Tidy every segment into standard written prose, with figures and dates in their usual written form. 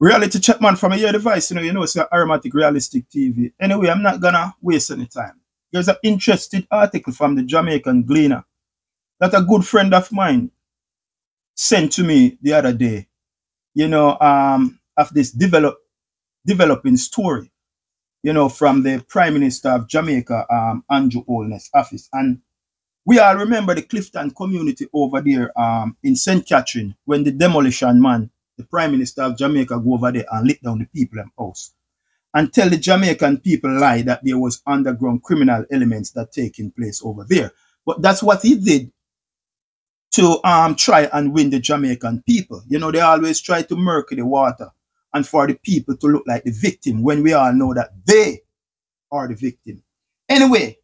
Reality check man from your device, it's an aromatic realistic TV. Anyway, I'm not gonna waste any time. There's an interesting article from the Jamaican Gleaner that a good friend of mine sent to me the other day, of this developing story, from the Prime Minister of Jamaica, Andrew Holness' office. And we all remember the Clifton community over there in St. Catherine when the demolition man, the Prime Minister of Jamaica, go over there and lit down the people in house and tell the Jamaican people lie that there was underground criminal elements that taking place over there. But that's what he did to try and win the Jamaican people. They always try to murky the water and for the people to look like the victim when we all know that they are the victim. Anyway,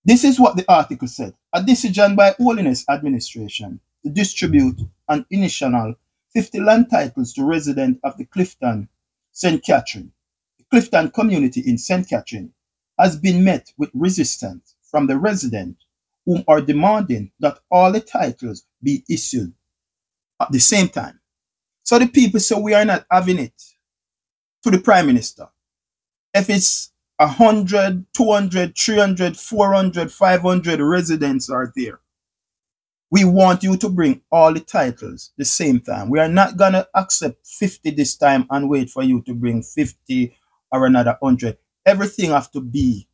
this is what the article said. A decision by Holiness Administration to distribute an initial 50 land titles to residents of the Clifton, St. Catherine. The Clifton community in St. Catherine has been met with resistance from the residents whom are demanding that all the titles be issued at the same time. So the people say we are not having it to the Prime Minister. If it's 100, 200, 300, 400, 500 residents are there, we want you to bring all the titles the same time. We are not going to accept 50 this time and wait for you to bring 50 or another 100. Everything has to be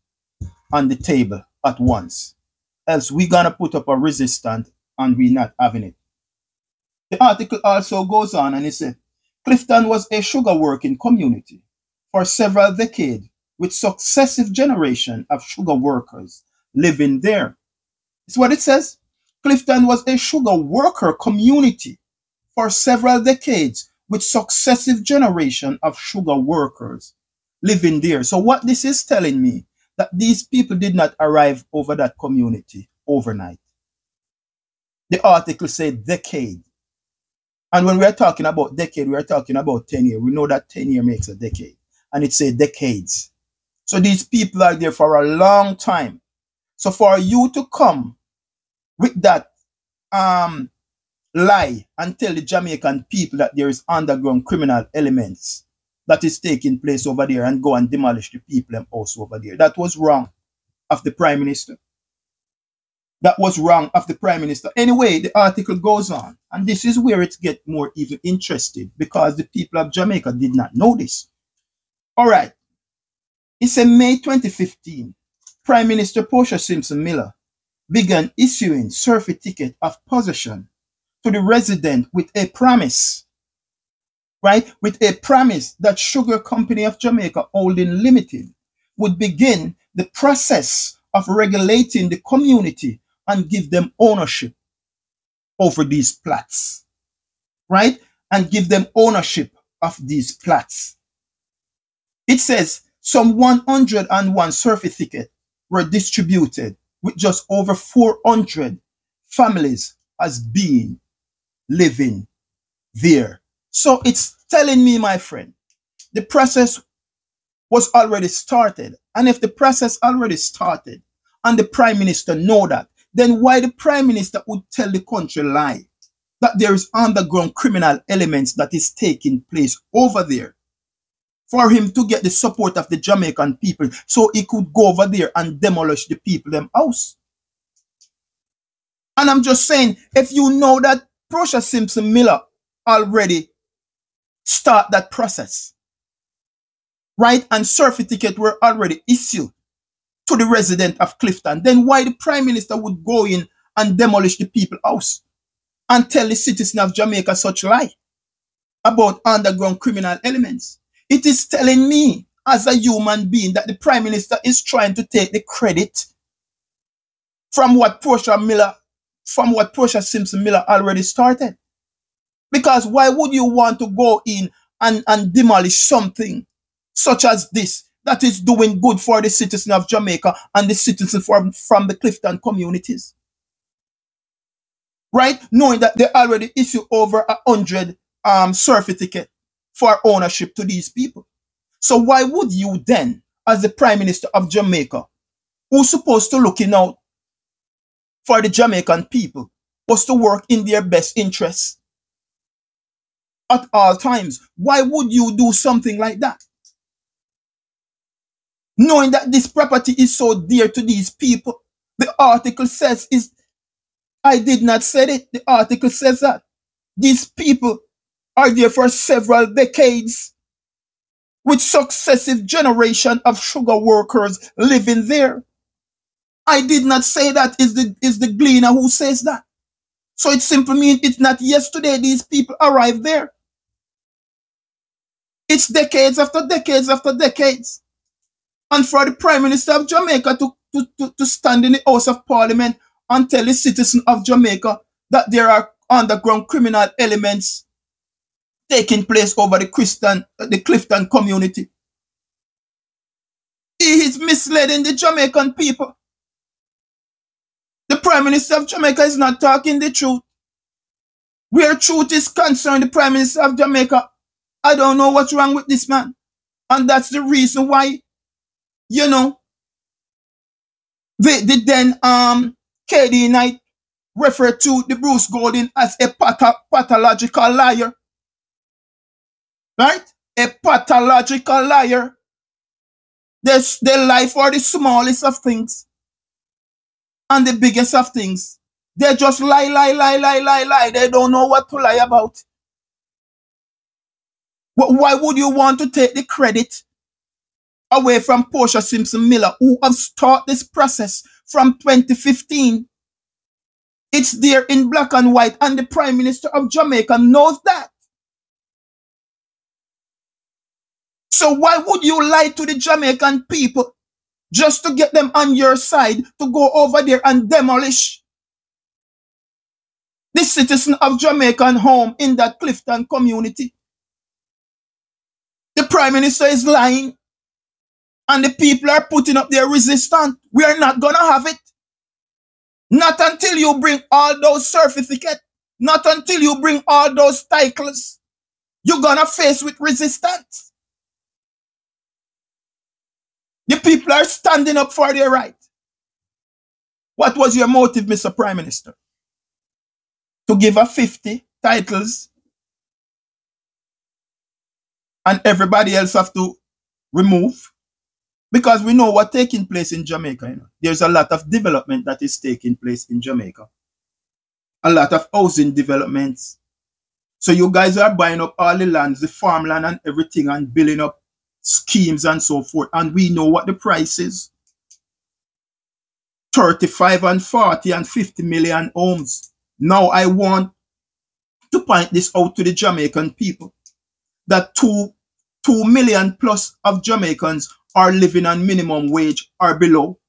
on the table at once. Else we're going to put up a resistance and we're not having it. The article also goes on and it said, Clifton was a sugar working community for several decades with successive generations of sugar workers living there. It's what it says. Clifton was a sugar worker community for several decades with successive generations of sugar workers living there. So what this is telling me, that these people did not arrive over that community overnight. The article said decade. And when we are talking about decade, we are talking about 10 years. We know that 10 years makes a decade. And it says decades. So these people are there for a long time. So for you to come with that lie and tell the Jamaican people that there is underground criminal elements that is taking place over there and go and demolish the people and house over there, that was wrong of the Prime Minister. That was wrong of the Prime Minister. Anyway, the article goes on, and this is where it gets more even interesting because the people of Jamaica did not know this. All right. It's in May 2015, Prime Minister Portia Simpson Miller began issuing certificate of possession to the resident with a promise, right? With a promise that Sugar Company of Jamaica Holding Limited would begin the process of regulating the community and give them ownership over these plots, right? And give them ownership of these plots. It says some 101 certificates were distributed with just over 400 families as being living there. So it's telling me, my friend, the process was already started. And if the process already started and the Prime Minister know that, then why the Prime Minister would tell the country lie that there is underground criminal elements that is taking place over there for him to get the support of the Jamaican people so he could go over there and demolish the people them house? And I'm just saying, if you know that Portia Simpson Miller already start that process, right, and certificates were already issued to the resident of Clifton, then why the Prime Minister would go in and demolish the people's house and tell the citizens of Jamaica such lie about underground criminal elements? It is telling me as a human being that the Prime Minister is trying to take the credit from what Portia Simpson Miller already started. Because why would you want to go in and demolish something such as this that is doing good for the citizens of Jamaica and the citizens from the Clifton communities? Right? Knowing that they already issue over 100 certificates for ownership to these people. So why would you then, as the Prime Minister of Jamaica, who's supposed to looking out for the Jamaican people, was to work in their best interests, at all times. Why would you do something like that? Knowing that this property is so dear to these people. The article says I did not say it. The article says that these people are there for several decades with successive generation of sugar workers living there. I did not say that. Is the gleaner who says that. So it simply means it's not yesterday these people arrived there. It's decades after decades after decades. And for the Prime Minister of Jamaica to stand in the House of Parliament and tell the citizens of Jamaica that there are underground criminal elements taking place over the Clifton community. He is misleading the Jamaican people. The Prime Minister of Jamaica is not talking the truth. Where truth is concerned, the Prime Minister of Jamaica, I don't know what's wrong with this man. And that's the reason why, you know, the then KD Knight referred to the Bruce Golding as a pathological liar. Right? A pathological liar. They lie for the smallest of things and the biggest of things. They just lie. They don't know what to lie about. Why would you want to take the credit away from Portia Simpson Miller, who have started this process from 2015? It's there in black and white, and the Prime Minister of Jamaica knows that. So why would you lie to the Jamaican people just to get them on your side to go over there and demolish the citizen of Jamaican home in that Clifton community? The Prime Minister is lying and the people are putting up their resistance. We are not going to have it. Not until you bring all those certificates. Not until you bring all those titles. You're going to face with resistance. The people are standing up for their right. What was your motive, Mr. Prime Minister? To give her 50 titles and everybody else have to remove? Because we know what's taking place in Jamaica. You know? There's a lot of development that is taking place in Jamaica. A lot of housing developments. So you guys are buying up all the lands, the farmland and everything, and building up schemes and so forth. And we know what the price is. 35 and 40 and 50 million homes. Now I want to point this out to the Jamaican people. That 2 million plus of Jamaicans are living on minimum wage or below.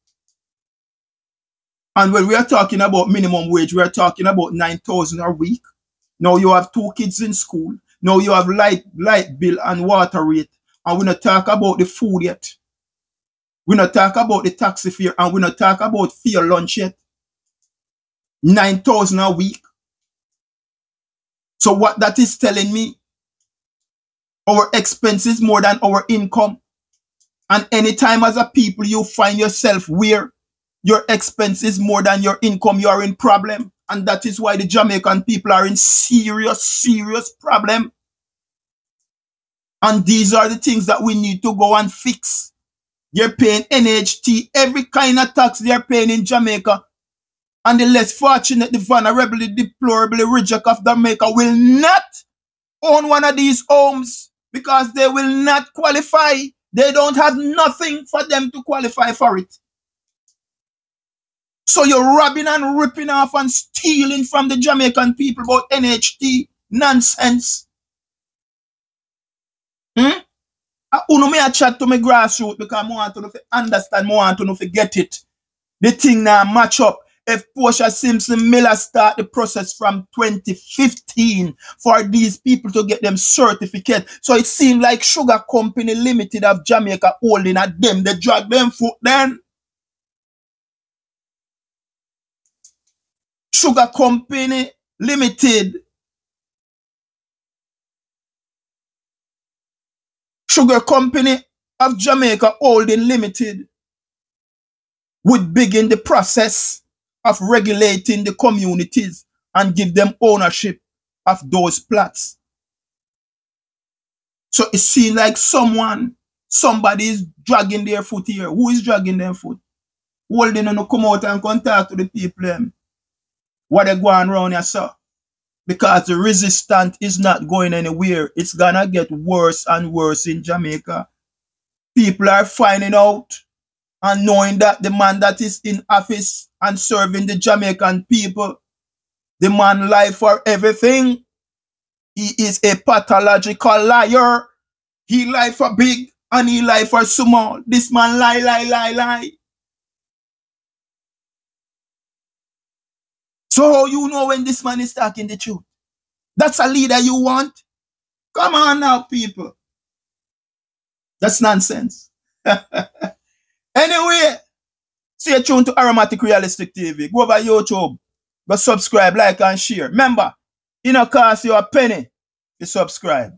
And when we are talking about minimum wage, we are talking about 9,000 a week. Now you have 2 kids in school. Now you have light bill and water rate. And we not talk about the food yet. We not talk about the taxi fare, and we not talk about fare lunch yet. 9,000 a week. So what that is telling me, our expenses more than our income. And anytime as a people you find yourself where your expenses more than your income, you are in problem. And that is why the Jamaican people are in serious problem. And these are the things that we need to go and fix. They're paying NHT, every kind of tax they're paying in Jamaica. And the less fortunate, the vulnerable, the deplorable, the reject of Jamaica will not own one of these homes because they will not qualify. They don't have nothing for them to qualify for it. So you're robbing and ripping off and stealing from the Jamaican people about NHT nonsense. Uno me a chat to my grassroots because I want to understand, I want to get it. The thing now match up. If Portia Simpson Miller start the process from 2015 for these people to get them certificate. So it seemed like Sugar Company Limited of Jamaica holding at them. They drag them foot then. Sugar Company Limited. Sugar Company of Jamaica Holding Limited would begin the process of regulating the communities and give them ownership of those plots. So it seems like somebody is dragging their foot here. Who is dragging their foot? Holding them to come out and contact to the people them. What they going around here, sir? Because the resistance is not going anywhere. It's gonna get worse and worse in Jamaica. People are finding out and knowing that the man that is in office and serving the Jamaican people, the man lie for everything. He is a pathological liar. He lie for big and he lie for small. This man lie. So how you know when this man is talking the truth? That's a leader you want? Come on now, people. That's nonsense. Anyway, stay tuned to Aromatic Realistic TV. Go over YouTube. Go subscribe, like, and share. Remember, it don't cost you a penny to subscribe.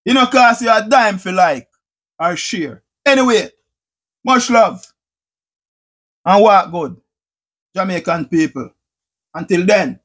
It don't cost you a dime for like or share. Anyway, much love. And walk good, Jamaican people. Until then.